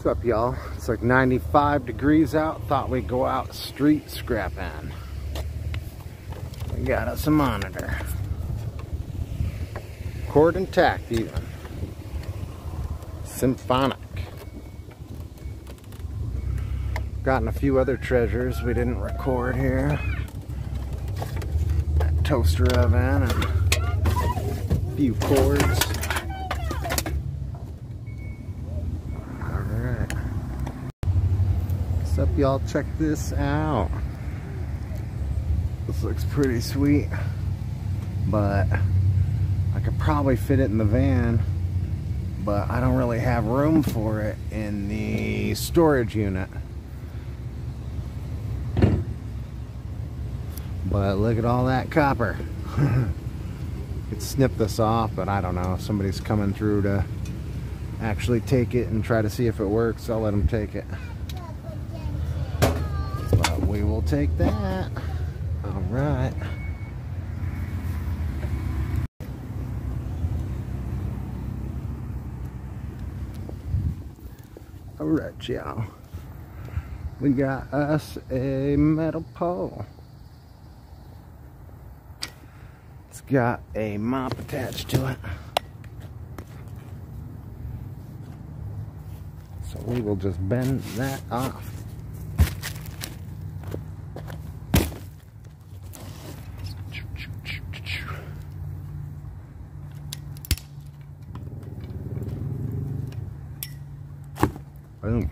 What's up, y'all? It's like 95 degrees out. Thought we'd go out street scrapping. We got us a monitor. Cord intact even. Symphonic. Gotten a few other treasures we didn't record here. That toaster oven and a few cords. Alright. What's up, y'all? Check this out. This looks pretty sweet, but I could probably fit it in the van, but I don't really have room for it in the storage unit. But look at all that copper. Could snip this off, but I don't know. If somebody's coming through to actually take it and try to see if it works, I'll let them take it. But we will take that. Alright. Alright, y'all. We got us a metal pole. It's got a mop attached to it. So we will just bend that off. Boom.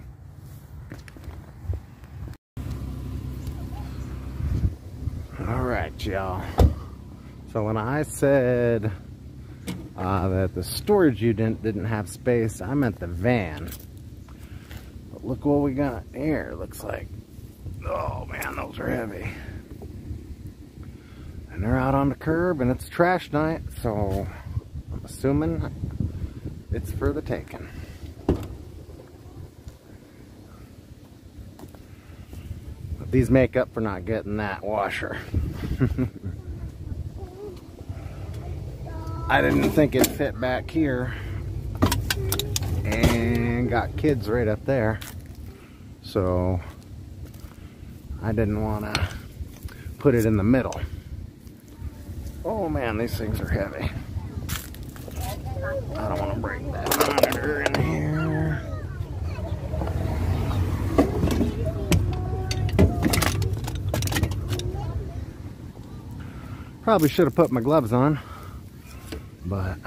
Alright, y'all. So when I said that the storage unit didn't have space, I meant the van. But look what we got here. Looks like, oh man, those are heavy. And they're out on the curb and it's trash night, so I'm assuming it's for the taking. But these make up for not getting that washer. I didn't think it fit back here, and got kids right up there, so I didn't want to put it in the middle. Oh man, these things are heavy. I don't want to break that monitor in here. Probably should have put my gloves on, but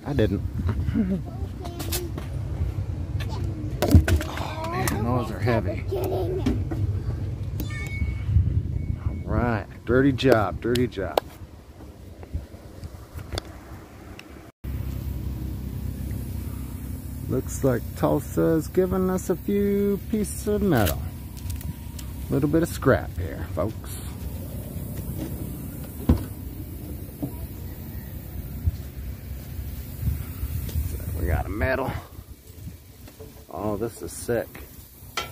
I didn't. Oh man, those are heavy. Alright, dirty job, dirty job. Looks like Tulsa's giving us a few pieces of metal. A little bit of scrap here, folks. We got a metal. Oh, this is sick. I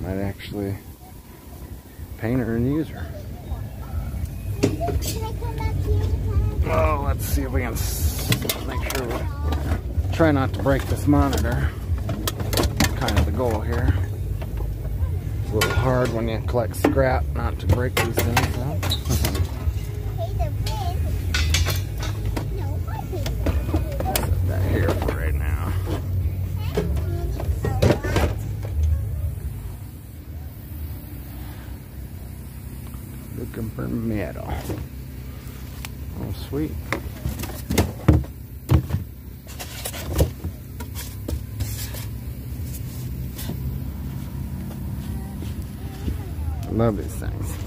might actually paint her and use her. Oh, let's see if we can make sure we try not to break this monitor. Kind of the goal here. It's a little hard when you collect scrap not to break these things up. Here for right now. Looking for metal. Oh, sweet. I love these things.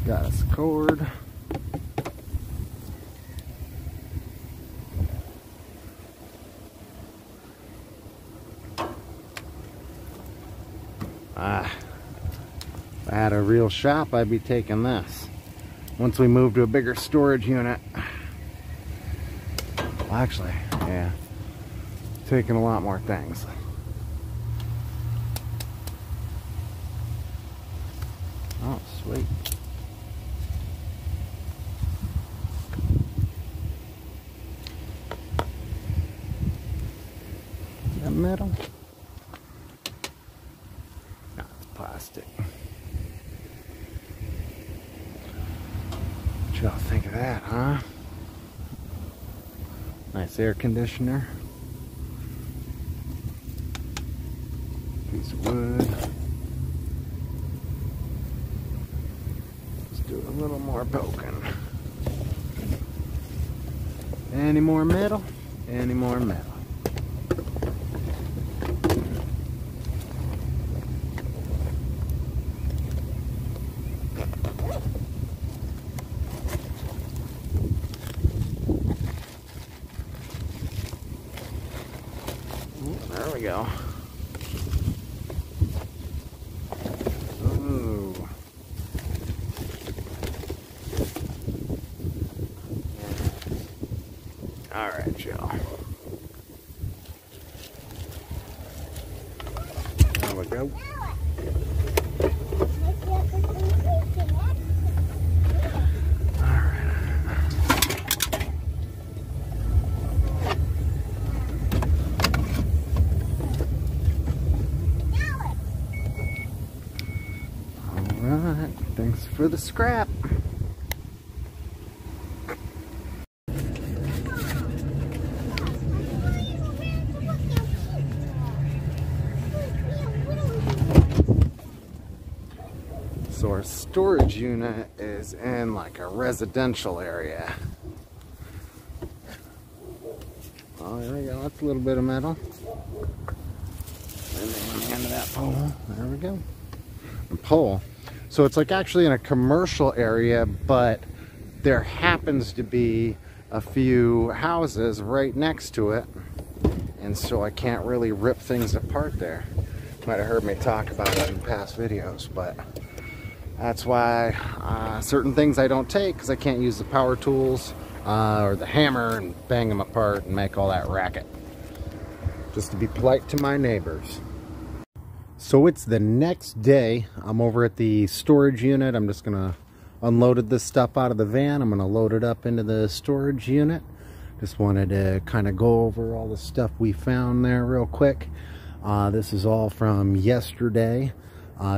Got us a cord. If I had a real shop, I'd be taking this. Once we move to a bigger storage unit. Well, actually, yeah. Taking a lot more things. Oh, sweet. Is that metal? No, it's plastic. What y'all think of that, huh? Nice air conditioner. Piece of wood. Let's do a little more poking. Any more metal? Any more metal? There we go. Ooh. All right, y'all. There we go. Alright, thanks for the scrap. So our storage unit is in like a residential area. Oh, there we go. That's a little bit of metal. And then on the end of that pole, there we go. A pole. So it's like actually in a commercial area, but there happens to be a few houses right next to it. And so I can't really rip things apart there. Might have heard me talk about it in past videos, but that's why certain things I don't take, because I can't use the power tools or the hammer and bang them apart and make all that racket. Just to be polite to my neighbors. So it's the next day. I'm over at the storage unit. I'm just gonna unload this stuff out of the van. I'm gonna load it up into the storage unit. Just wanted to kind of go over all the stuff we found there real quick. This is all from yesterday.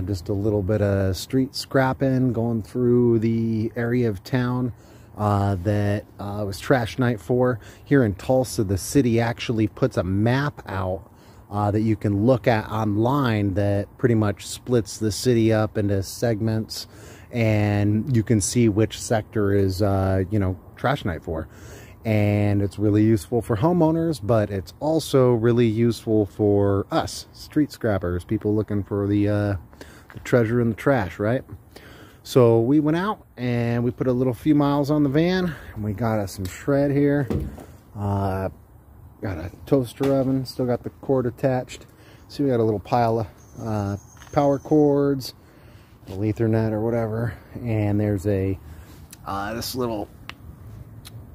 Just a little bit of street scrapping, going through the area of town that was trash night for. Here in Tulsa, the city actually puts a map out that you can look at online that pretty much splits the city up into segments, and you can see which sector is, you know, trash night for. And it's really useful for homeowners, but it's also really useful for us, street scrappers, people looking for the treasure in the trash, right? So we went out and we put a little few miles on the van, and we got us some shred here. Got a toaster oven, still got the cord attached. See, we got a little pile of power cords, a Ethernet or whatever, and there's a this little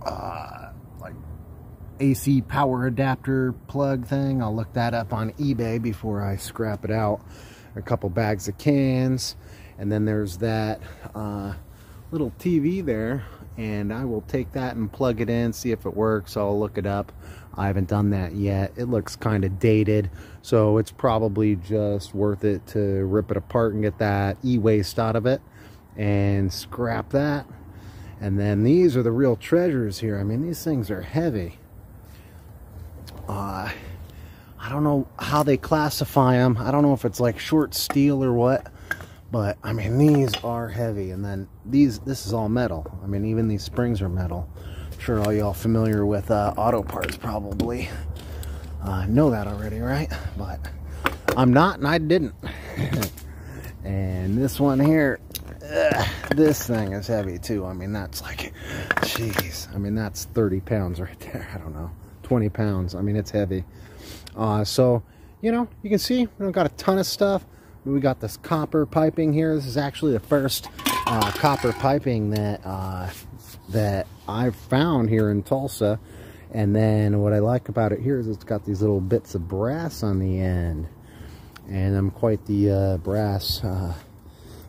like AC power adapter plug thing. I'll look that up on eBay before I scrap it out. A couple bags of cans, and then there's that little TV there, and I will take that and plug it in, see if it works. I'll look it up. I haven't done that yet. It looks kind of dated, so it's probably just worth it to rip it apart and get that e-waste out of it and scrap that. And then these are the real treasures here. I mean, these things are heavy. I don't know how they classify them. I don't know if it's like short steel or what, but I mean, these are heavy. And then this is all metal. I mean, even these springs are metal. I'm sure all y'all familiar with auto parts probably know that already, right? But I'm not, and I didn't. And this one here, this thing is heavy too. I mean, that's like, jeez. I mean, that's 30 pounds right there. I don't know, 20 pounds. I mean, it's heavy. So, you know, you can see we've got a ton of stuff. We got this copper piping here. This is actually the first copper piping that that I've found here in Tulsa. And then what I like about it here is it's got these little bits of brass on the end. And I'm quite the brass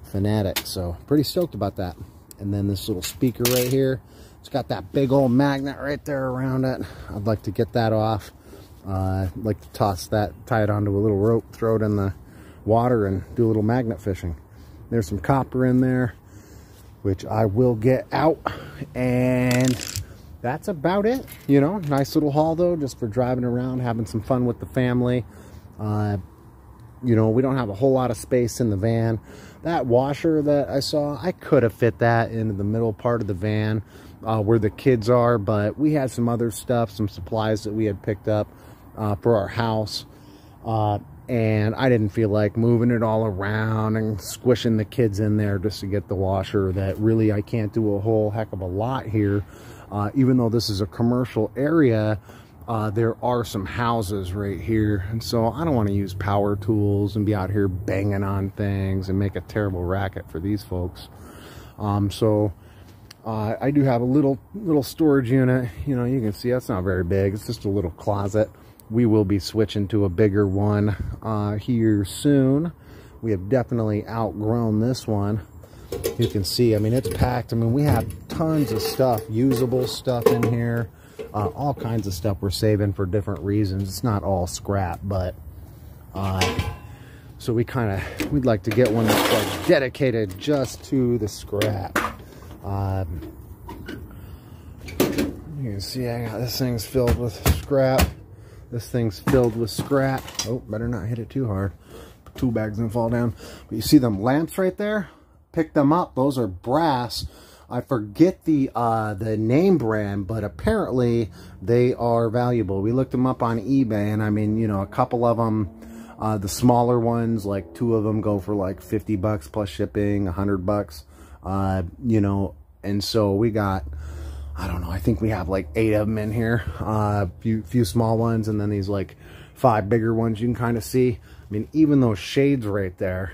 fanatic, so pretty stoked about that. And then this little speaker right here, it's got that big old magnet right there around it. I'd like to get that off. I'd like to toss that, tie it onto a little rope, throw it in the water and do a little magnet fishing. There's some copper in there, which I will get out, and that's about it. You know, nice little haul though, just for driving around, having some fun with the family. You know, we don't have a whole lot of space in the van. That washer that I saw, I could have fit that into the middle part of the van where the kids are, but we had some other stuff, some supplies that we had picked up for our house. And I didn't feel like moving it all around and squishing the kids in there just to get the washer. That really, I can't do a whole heck of a lot here. Even though this is a commercial area, there are some houses right here. And so I don't want to use power tools and be out here banging on things and make a terrible racket for these folks. I do have a little storage unit. You know, you can see that's not very big. It's just a little closet. We will be switching to a bigger one here soon. We have definitely outgrown this one. You can see, I mean, it's packed. I mean, we have tons of stuff, usable stuff in here. All kinds of stuff we're saving for different reasons. It's not all scrap, but so we'd like to get one that's like dedicated just to the scrap. You can see I got this thing's filled with scrap. This thing's filled with scrap. Oh, better not hit it too hard. Tool bag's gonna fall down. But you see them lamps right there? Pick them up. Those are brass. I forget the name brand, but apparently they are valuable. We looked them up on eBay, and I mean, you know, a couple of them, the smaller ones, like 2 of them go for like 50 bucks plus shipping, 100 bucks, you know, and so we got, I don't know, I think we have like 8 of them in here, few small ones, and then these like 5 bigger ones you can kind of see. I mean, even those shades right there,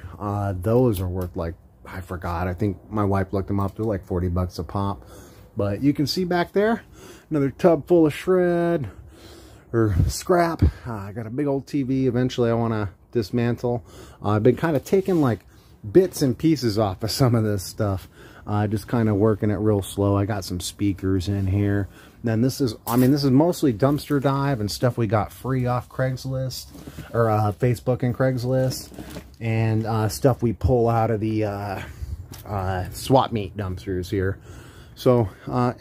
those are worth like, I forgot, I think my wife looked them up, they're like 40 bucks a pop. But you can see back there, another tub full of shred, or scrap. I got a big old TV, eventually I want to dismantle. I've been kind of taking like bits and pieces off of some of this stuff. Just kind of working it real slow. I got some speakers in here. Then this is, I mean, this is mostly dumpster dive and stuff we got free off Craigslist, or Facebook and Craigslist, and stuff we pull out of the swap meet dumpsters here. So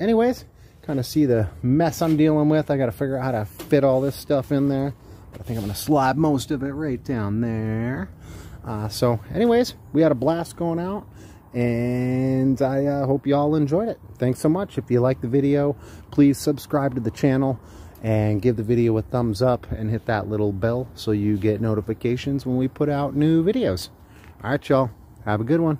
anyways, kind of see the mess I'm dealing with. I got to figure out how to fit all this stuff in there. But I think I'm going to slide most of it right down there. So anyways, we had a blast going out, and I hope you all enjoyed it. Thanks so much. If you like the video, please subscribe to the channel and give the video a thumbs up and hit that little bell so you get notifications when we put out new videos. All right, y'all. Have a good one.